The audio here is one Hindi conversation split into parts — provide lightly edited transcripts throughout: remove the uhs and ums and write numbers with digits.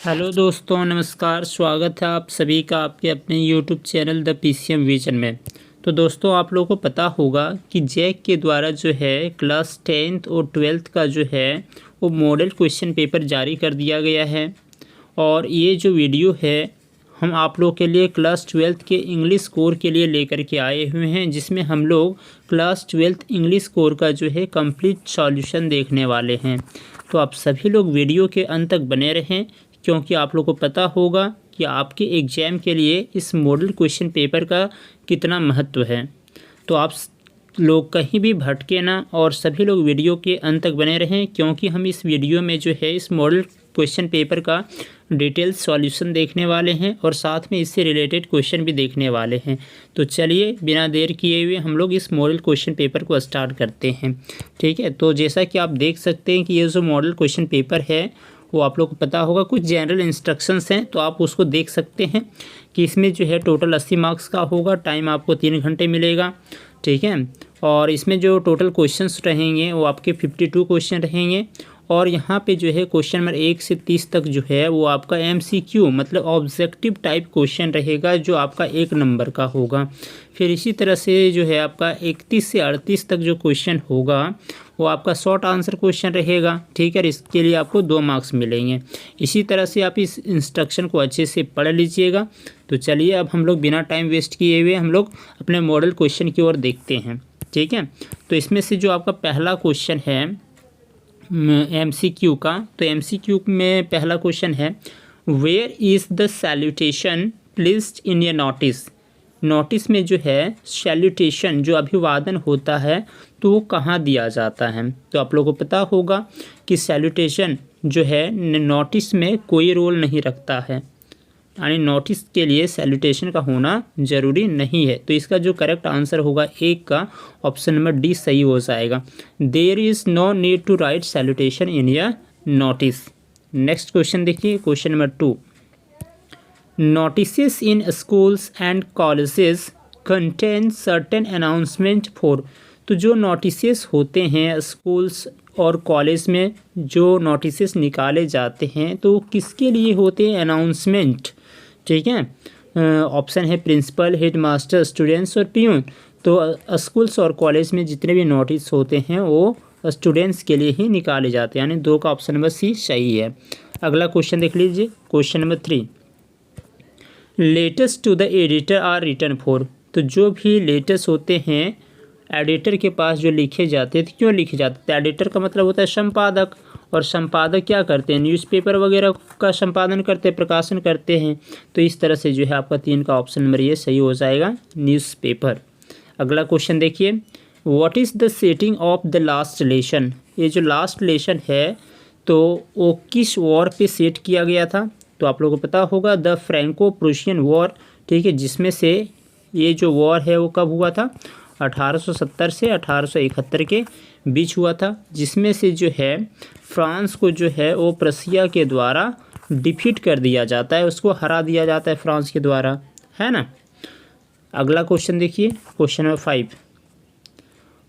हेलो दोस्तों, नमस्कार। स्वागत है आप सभी का आपके अपने YouTube channel the PCM vision में। तो दोस्तों, आप लोगों को पता होगा कि जैक के द्वारा जो है क्लास 10th और 12th का जो है वो मॉडल क्वेश्चन पेपर जारी कर दिया गया है। और ये जो वीडियो है हम आप लोग के लिए क्लास 12th के इंग्लिश कोर के लिए लेकर के आए हुए हैं, जिसमें हम लोग क्लास 12th इंग्लिश कोर का जो है कंप्लीट सॉल्यूशन देखने वाले हैं। तो आप सभी लोग वीडियो के अंत तक बने रहें, क्योंकि आप लोग को पता होगा कि आपके एग्ज़ाम के लिए इस मॉडल क्वेश्चन पेपर का कितना महत्व है। तो आप लोग कहीं भी भटके ना और सभी लोग वीडियो के अंत तक बने रहें, क्योंकि हम इस वीडियो में जो है इस मॉडल क्वेश्चन पेपर का डिटेल सॉल्यूशन देखने वाले हैं और साथ में इससे रिलेटेड क्वेश्चन भी देखने वाले हैं। तो चलिए बिना देर किए हुए हम लोग इस मॉडल क्वेश्चन पेपर को स्टार्ट करते हैं। ठीक है, तो जैसा कि आप देख सकते हैं कि ये जो मॉडल क्वेश्चन पेपर है वो आप लोग को पता होगा, कुछ जनरल इंस्ट्रक्शंस हैं तो आप उसको देख सकते हैं कि इसमें जो है टोटल 80 मार्क्स का होगा। टाइम आपको 3 घंटे मिलेगा। ठीक है, और इसमें जो टोटल क्वेश्चंस रहेंगे वो आपके 52 क्वेश्चन रहेंगे। और यहाँ पे जो है क्वेश्चन नंबर 1 से 30 तक जो है वो आपका MCQ मतलब ऑब्जेक्टिव टाइप क्वेश्चन रहेगा, जो आपका 1 नंबर का होगा। फिर इसी तरह से जो है आपका 31 से 38 तक जो क्वेश्चन होगा वो आपका शॉर्ट आंसर क्वेश्चन रहेगा। ठीक है, इसके लिए आपको 2 मार्क्स मिलेंगे। इसी तरह से आप इस इंस्ट्रक्शन को अच्छे से पढ़ लीजिएगा। तो चलिए अब हम लोग बिना टाइम वेस्ट किए हुए हम लोग अपने मॉडल क्वेश्चन की ओर देखते हैं। ठीक है, तो इसमें से जो आपका पहला क्वेश्चन है MCQ का, तो MCQ में पहला क्वेश्चन है, where is the salutation placed in a notice. Notice में जो है सैल्यूटेशन जो अभिवादन होता है तो वो कहाँ दिया जाता है। तो आप लोगों को पता होगा कि सैल्यूटेशन जो है नोटिस में कोई रोल नहीं रखता है, यानी नोटिस के लिए सैल्यूटेशन का होना ज़रूरी नहीं है। तो इसका जो करेक्ट आंसर होगा 1 का ऑप्शन नंबर डी सही हो जाएगा। There is no need to write salutation in या नोटिस। नेक्स्ट क्वेश्चन देखिए, question number 2, notices in schools and colleges contain certain announcement for. तो जो नोटिसेस होते हैं स्कूल्स और कॉलेज में जो नोटिसेस निकाले जाते हैं तो किसके लिए होते हैं, अनाउंसमेंट। ठीक है, ऑप्शन है प्रिंसिपल, हेडमास्टर, स्टूडेंट्स और पियून। तो स्कूल्स और कॉलेज में जितने भी नोटिस होते हैं वो स्टूडेंट्स के लिए ही निकाले जाते हैं, यानी 2 का ऑप्शन नंबर सी सही है। अगला क्वेश्चन देख लीजिए, question number 3, letters to the editor are written for. तो जो भी लेटर्स होते हैं एडिटर के पास जो लिखे जाते थे, क्यों लिखे जाते थे। एडिटर का मतलब होता है संपादक, और संपादक क्या करते हैं, न्यूज़पेपर वगैरह का संपादन करते हैं, प्रकाशन करते हैं। तो इस तरह से जो है आपका 3 का ऑप्शन नंबर ये सही हो जाएगा, न्यूज़पेपर। अगला क्वेश्चन देखिए, what is the setting of the last lesson. ये जो लास्ट लेशन है तो वो किस वॉर पे सेट किया गया था। तो आप लोगों को पता होगा द फ्रैंको प्रूशियन वॉर। ठीक है, जिसमें से ये जो वॉर है वो कब हुआ था, 1870 से 1871 के बीच हुआ था, जिसमें से जो है फ्रांस को जो है वो प्रसिया के द्वारा डिफीट कर दिया जाता है, उसको हरा दिया जाता है फ्रांस के द्वारा, है ना। अगला क्वेश्चन देखिए, question number 5,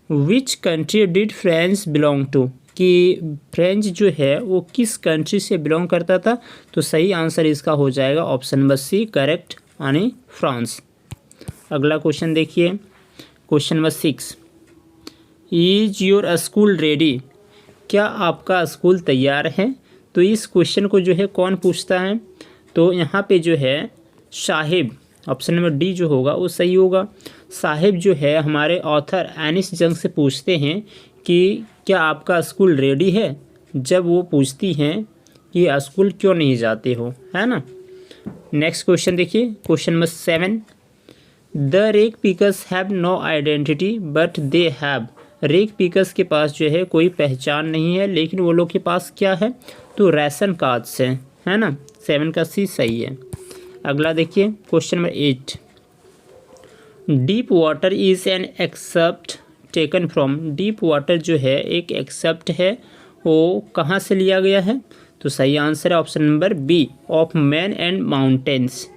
which country did France belong to. कि फ्रेंच जो है वो किस कंट्री से बिलोंग करता था। तो सही आंसर इसका हो जाएगा ऑप्शन नंबर सी करेक्ट, यानी फ्रांस। अगला क्वेश्चन देखिए, question number 6, is your school ready. क्या आपका स्कूल तैयार है। तो इस क्वेश्चन को जो है कौन पूछता है, तो यहाँ पे जो है साहिब, ऑप्शन नंबर डी जो होगा वो सही होगा। साहिब जो है हमारे ऑथर एनिस जंग से पूछते हैं कि क्या आपका स्कूल रेडी है, जब वो पूछती हैं कि स्कूल क्यों नहीं जाते हो, है ना। नेक्स्ट क्वेश्चन देखिए, question number 7, the rag pickers have no identity but they have. Rag pickers के पास जो है कोई पहचान नहीं है, लेकिन वो लोग के पास क्या है, तो राशन कार्ड्स हैं, है ना। 7 का सी सही है। अगला देखिए, question number 8, deep water is an excerpt taken from. Deep water जो है एक एक्सेप्ट है, वो कहाँ से लिया गया है। तो सही आंसर है option number B, of man and mountains.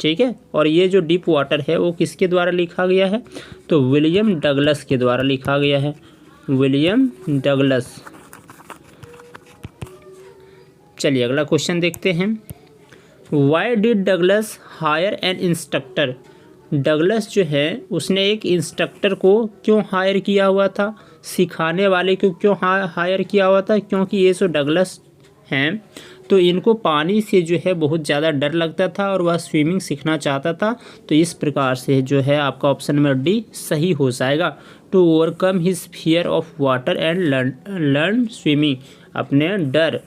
ठीक है, और ये जो डीप वाटर है वो किसके द्वारा लिखा गया है, तो विलियम डगलस के द्वारा लिखा गया है, विलियम डगलस। चलिए अगला क्वेश्चन देखते हैं, why did Douglas hire an instructor. Douglas जो है उसने एक इंस्ट्रक्टर को क्यों हायर किया हुआ था, सिखाने वाले को क्यों हायर किया हुआ था, क्योंकि ये जो डगलस हैं तो इनको पानी से जो है बहुत ज़्यादा डर लगता था और वह स्विमिंग सीखना चाहता था। तो इस प्रकार से जो है आपका ऑप्शन नंबर डी सही हो जाएगा। To overcome his fear of water and learn swimming, अपने डर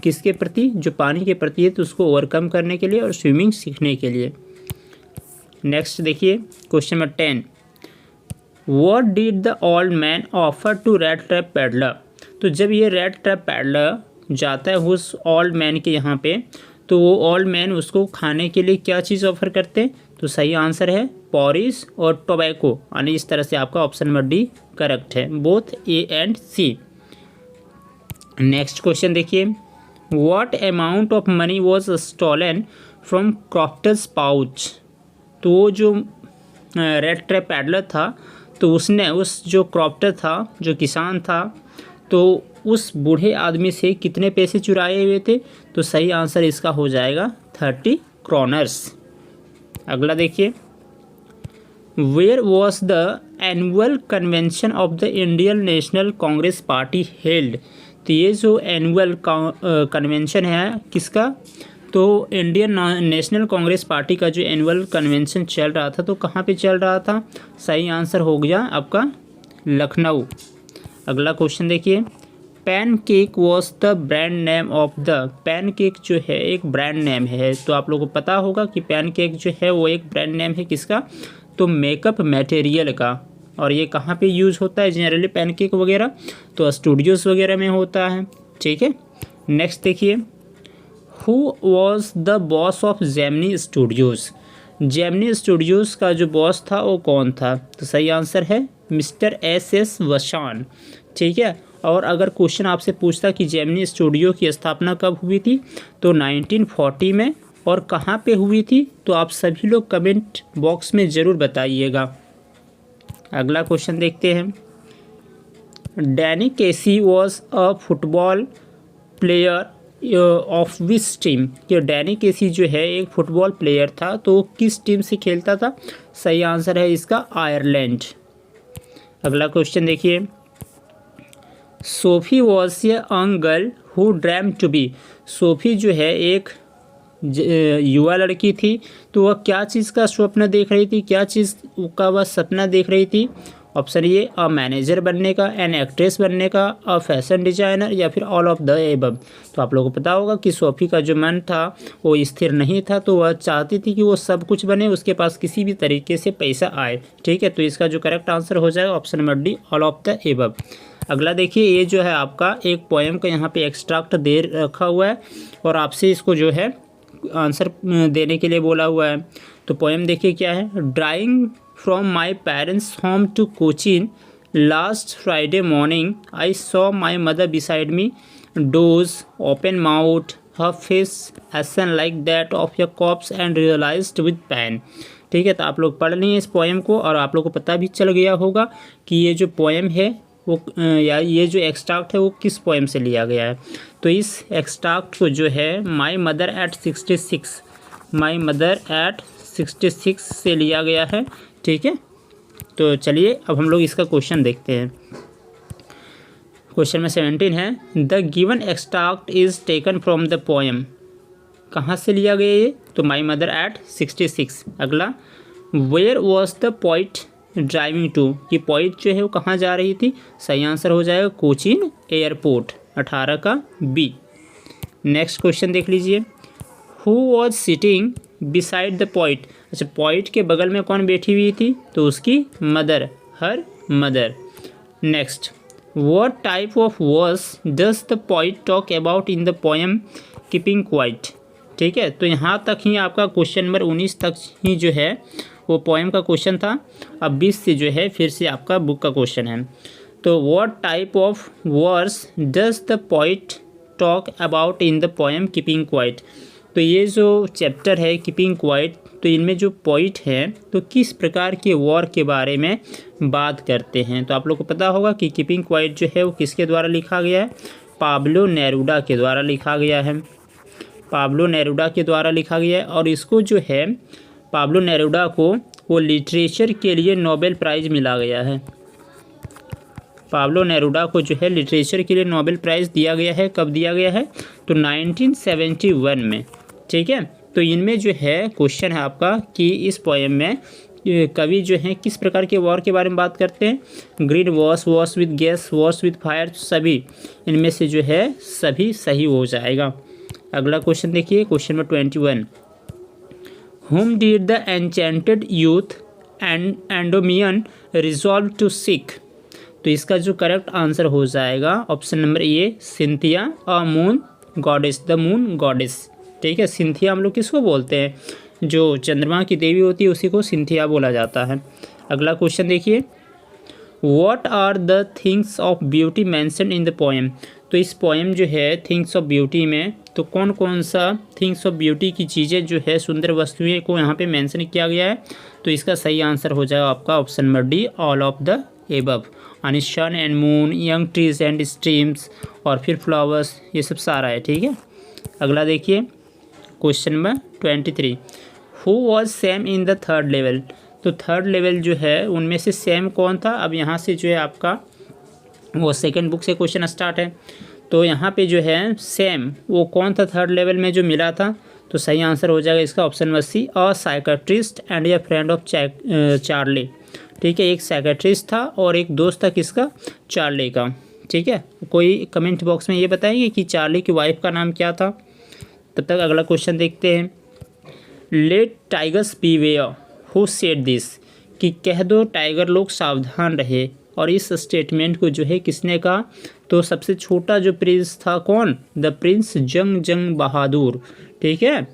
किसके प्रति, जो पानी के प्रति है, तो उसको ओवरकम करने के लिए और स्विमिंग सीखने के लिए। नेक्स्ट देखिए question number 10, what did the old man offer to rattrap peddler. तो जब ये रेड ट्रैप पैडलर जाता है उस ओल्ड मैन के यहाँ पे, तो वो ओल्ड मैन उसको खाने के लिए क्या चीज़ ऑफर करते हैं, तो सही आंसर है पॉरिस और टोबैको, यानी इस तरह से आपका ऑप्शन नंबर डी करेक्ट है, both A and C. Next question देखिए, what amount of money was stolen from crofter's pouch. तो वो जो रेड ट्रैप पैडलर था तो उसने उस जो क्रॉफ्टर था, जो किसान था, तो उस बूढ़े आदमी से कितने पैसे चुराए हुए थे, तो सही आंसर इसका हो जाएगा 30 क्रोनर्स। अगला देखिए, where was the annual convention of the Indian National Congress party held. तो ये जो एनुअल कन्वेंशन है किसका, तो इंडियन नेशनल कांग्रेस पार्टी का जो एनुअल कन्वेंशन चल रहा था तो कहाँ पे चल रहा था, सही आंसर हो गया आपका लखनऊ। अगला क्वेश्चन देखिए, pan cake was the brand name of the. Pan cake जो है एक ब्रांड नेम है, तो आप लोगों को पता होगा कि पैन केक जो है वो एक ब्रांड नेम है किसका, तो मेकअप मटेरियल का। और ये कहाँ पे यूज़ होता है जनरली पैन केक वगैरह, तो स्टूडियोज़ वगैरह में होता है, ठीक है। नेक्स्ट देखिए, who was the boss of Gemini Studios. Gemini Studios का जो बॉस था वो कौन था, तो सही आंसर है मिस्टर एस वशान, ठीक है। और अगर क्वेश्चन आपसे पूछता कि जेमिनी स्टूडियो की स्थापना कब हुई थी, तो 1940 में, और कहाँ पे हुई थी, तो आप सभी लोग कमेंट बॉक्स में ज़रूर बताइएगा। अगला क्वेश्चन देखते हैं, Danny Casey was a football player of which team. कि डैनी केसी जो है एक फुटबॉल प्लेयर था, तो किस टीम से खेलता था, सही आंसर है इसका आयरलैंड। अगला क्वेश्चन देखिए, Sophie was a young girl who dream to be. Sophie जो है एक युवा लड़की थी, तो वह क्या चीज़ का स्वप्न देख रही थी, क्या चीज़ का वह सपना देख रही थी, ऑप्शन ये अ मैनेजर बनने का, एन एक्ट्रेस बनने का, अ फैशन डिजाइनर, या फिर ऑल ऑफ द एबव। तो आप लोगों को पता होगा कि सोफी का जो मन था वो स्थिर नहीं था, तो वह चाहती थी कि वो सब कुछ बने, उसके पास किसी भी तरीके से पैसा आए, ठीक है। तो इसका जो करेक्ट आंसर हो जाएगा option number D, all of the above. अगला देखिए, ये जो है आपका एक पोएम का यहाँ पे एक्सट्रैक्ट दे रखा हुआ है और आपसे इसको जो है आंसर देने के लिए बोला हुआ है। तो पोएम देखिए क्या है, driving from my parents home to Cochin last Friday morning I saw my mother beside me, doze open mouth her face ashen like that of your corpse and realised with pain. ठीक है, तो आप लोग पढ़ लिए इस पोएम को और आप लोग को पता भी चल गया होगा कि ये जो पोएम है वो या ये जो एक्सट्रैक्ट है वो किस पोएम से लिया गया है। तो इस एक्सट्रैक्ट को जो है माई मदर एट 66 से लिया गया है, ठीक है। तो चलिए अब हम लोग इसका क्वेश्चन देखते हैं। क्वेश्चन में 17 है, the given extract is taken from the poem. कहाँ से लिया गया ये, तो माई मदर एट 66। अगला, where was the poet driving to. ये पोइट जो है वो कहाँ जा रही थी, सही आंसर हो जाएगा कोचीन एयरपोर्ट, 18 का बी। नेक्स्ट क्वेश्चन देख लीजिए, who was sitting beside the poet. अच्छा, पोइट के बगल में कौन बैठी हुई थी, तो उसकी mother, her mother. Next, what type of words does the poet talk about in the poem keeping quiet. ठीक है, तो यहाँ तक ही आपका क्वेश्चन नंबर 19 तक ही जो है वो पोएम का क्वेश्चन था। अब 20 से जो है फिर से आपका बुक का क्वेश्चन है। तो what type of words does the poet talk about in the poem keeping quiet. तो ये जो चैप्टर है कीपिंग क्वाइट, तो इनमें जो पोइट हैं तो किस प्रकार के वॉर के बारे में बात करते हैं। तो आप लोग को पता होगा कि कीपिंग क्वाइट जो है वो किसके द्वारा लिखा गया है, पाब्लो नेरूडा के द्वारा लिखा गया है। पाब्लो नेरुडा के द्वारा लिखा गया है और इसको जो है पाब्लो नेरुडा को वो लिटरेचर के लिए नोबेल प्राइज़ मिला गया है। पाब्लो नेरुडा को जो है लिटरेचर के लिए नोबेल प्राइज़ दिया गया है। कब दिया गया है? तो 1971 में। ठीक है, तो इनमें जो है क्वेश्चन है आपका कि इस पोएम में कवि जो हैं किस प्रकार के वॉर के बारे में बात करते हैं। Green Wars, Wars with gas, Wars with fire, सभी इनमें से जो है सभी सही हो जाएगा। अगला क्वेश्चन देखिए, question number 21। Whom did the enchanted youth and Endymion resolve to seek? तो इसका जो करेक्ट आंसर हो जाएगा ऑप्शन नंबर ए, सिंथिया और moon goddess, the moon goddess. ठीक है, सिंथिया हम लोग किसको बोलते हैं? जो चंद्रमा की देवी होती है उसी को सिंथिया बोला जाता है। अगला क्वेश्चन देखिए, what are the things of beauty mention in the poem? तो इस पोएम जो है थिंग्स ऑफ ब्यूटी में तो कौन कौन सा थिंग्स ऑफ ब्यूटी की चीज़ें जो है सुंदर वस्तुएं को यहाँ पे मेंशन किया गया है? तो इसका सही आंसर हो जाएगा आपका option number D, all of the above. यानी sun and moon, young trees and streams और फिर फ्लावर्स, ये सब सारा है। ठीक है, अगला देखिए question number 23। Who was Sam in the third level? तो थर्ड लेवल जो है उनमें से सैम कौन था? अब यहाँ से जो है आपका वो सेकेंड बुक से क्वेश्चन स्टार्ट है। तो यहाँ पे जो है सैम वो कौन था थर्ड लेवल में जो मिला था? तो सही आंसर हो जाएगा इसका option number C, a psychiatrist and a friend of Charlie. ठीक है, एक साइकेट्रिस्ट था और एक दोस्त था किसका? चार्ली का। ठीक है, कोई कमेंट बॉक्स में ये बताएंगे कि चार्ली की वाइफ का नाम क्या था? तब तक अगला क्वेश्चन देखते हैं। Let tigers beware, who said this? कि कह दो टाइगर लोग सावधान रहे। और इस स्टेटमेंट को जो है किसने कहा? तो सबसे छोटा जो प्रिंस था कौन? द प्रिंस जंग बहादुर। ठीक है,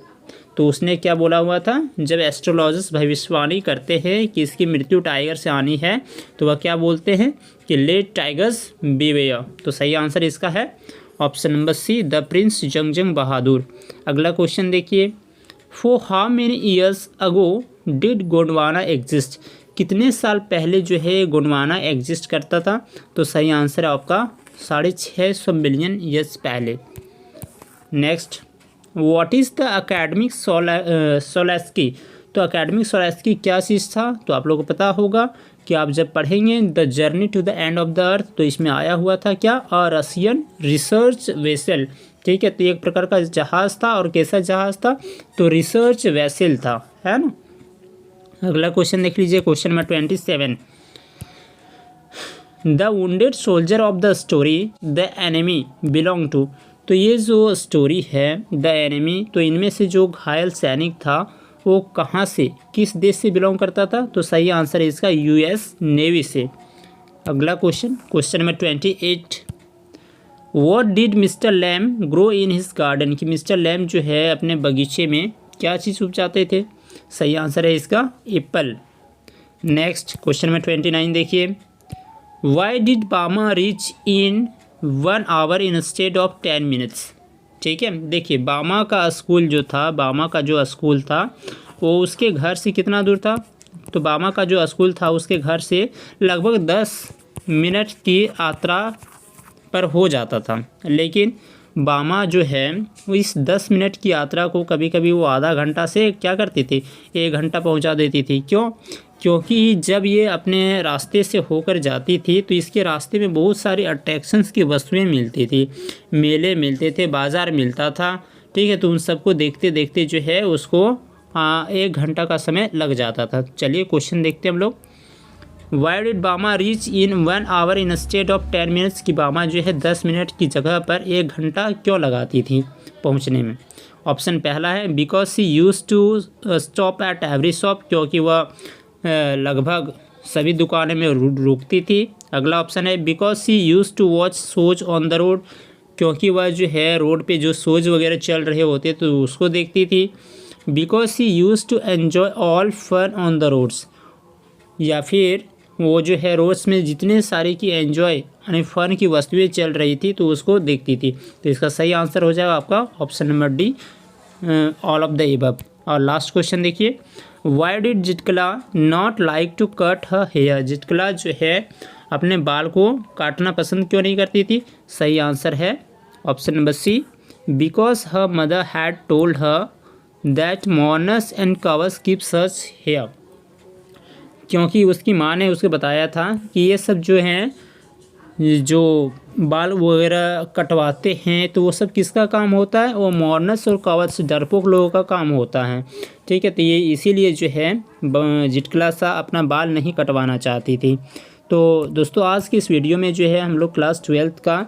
तो उसने क्या बोला हुआ था? जब एस्ट्रोलॉजर्स भविष्यवाणी करते हैं कि इसकी मृत्यु टाइगर से आनी है तो वह क्या बोलते हैं कि लेट टाइगर्स बीवेयर। तो सही आंसर इसका है option number C, the prince Jung Bahadur. अगला क्वेश्चन देखिए, for how many years ago did Gondwana exist? कितने साल पहले जो है गोंडवाना एग्जिस्ट करता था? तो सही आंसर है आपका 650 मिलियन ईयर्स पहले। Next, what is the academic सोलेस्की? तो एकेडमिक सोलेस्की क्या चीज़ था? तो आप लोगों को पता होगा कि आप जब पढ़ेंगे the journey to the end of the earth तो इसमें आया हुआ था क्या? A Russian research vessel. ठीक है, तो एक प्रकार का जहाज़ था और कैसा जहाज़ था? तो रिसर्च वेसल था, है ना। अगला क्वेश्चन देख लीजिए, question number 27। The wounded soldier of the story the enemy belong to? तो ये जो स्टोरी है द एनिमी, तो इनमें से जो घायल सैनिक था वो कहाँ से, किस देश से बिलोंग करता था? तो सही आंसर है इसका यूएस नेवी से। अगला question, question number 28। What did Mr Lamb grow in his garden? कि मिस्टर लैम जो है अपने बगीचे में क्या चीज़ उपजाते थे? सही आंसर है इसका एप्पल। नेक्स्ट क्वेश्चन नंबर 29 देखिए, why did Bama reach in 1 hour instead of 10 minutes? ठीक है, देखिए बामा का स्कूल जो था, बामा का जो स्कूल था वो उसके घर से कितना दूर था? तो बामा का जो स्कूल था उसके घर से लगभग 10 मिनट की यात्रा पर हो जाता था, लेकिन बामा जो है वो इस 10 मिनट की यात्रा को कभी कभी वो आधा घंटा से क्या करती थी, 1 घंटा पहुंचा देती थी। क्यों? क्योंकि जब ये अपने रास्ते से होकर जाती थी तो इसके रास्ते में बहुत सारी अट्रैक्शंस की वस्तुएं मिलती थी, मेले मिलते थे, बाज़ार मिलता था। ठीक है, तो उन सबको देखते देखते जो है उसको 1 घंटा का समय लग जाता था। चलिए क्वेश्चन देखते हैं हम लोग। Why did Bama reach in 1 hour instead of 10 minutes? की बामा जो है 10 मिनट की जगह पर 1 घंटा क्यों लगाती थी पहुंचने में? ऑप्शन पहला है because she use to stop at every shop, क्योंकि वह लगभग सभी दुकानों में रुकती थी। अगला ऑप्शन है because she use to watch shows on the road, क्योंकि वह जो है रोड पे जो शोज वगैरह चल रहे होते तो उसको देखती थी। Because she use to enjoy all fun on the roads, या फिर वो जो है रोड्स में जितने सारे की एन्जॉय यानी फन की वस्तुएं चल रही थी तो उसको देखती थी। तो इसका सही आंसर हो जाएगा आपका option number D, all of the above. और लास्ट क्वेश्चन देखिए, why did Zitkala not like to cut her hair? Zitkala जो है अपने बाल को काटना पसंद क्यों नहीं करती थी? सही आंसर है option number C, because her mother had told her that mourners and cowards keep such hair, क्योंकि उसकी माँ ने उसको बताया था कि ये सब जो हैं, जो बाल वगैरह कटवाते हैं तो वो सब किसका काम होता है, वो मॉर्नस और कवच डरपोक लोगों का काम होता है। ठीक है, तो ये इसीलिए जो है जिटक्लासा अपना बाल नहीं कटवाना चाहती थी। तो दोस्तों आज की इस वीडियो में जो है हम लोग क्लास 12th का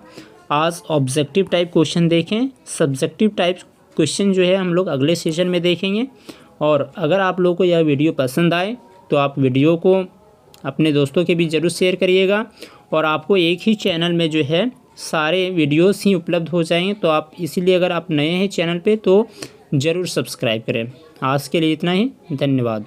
आज ऑब्जेक्टिव टाइप क्वेश्चन देखें। सब्जेक्टिव टाइप क्वेश्चन जो है हम लोग अगले सेशन में देखेंगे। और अगर आप लोगों को यह वीडियो पसंद आए तो आप वीडियो को अपने दोस्तों के भी ज़रूर शेयर करिएगा, और आपको एक ही चैनल में जो है सारे वीडियोस ही उपलब्ध हो जाएंगे। तो आप इसीलिए अगर आप नए हैं चैनल पे तो ज़रूर सब्सक्राइब करें। आज के लिए इतना ही, धन्यवाद।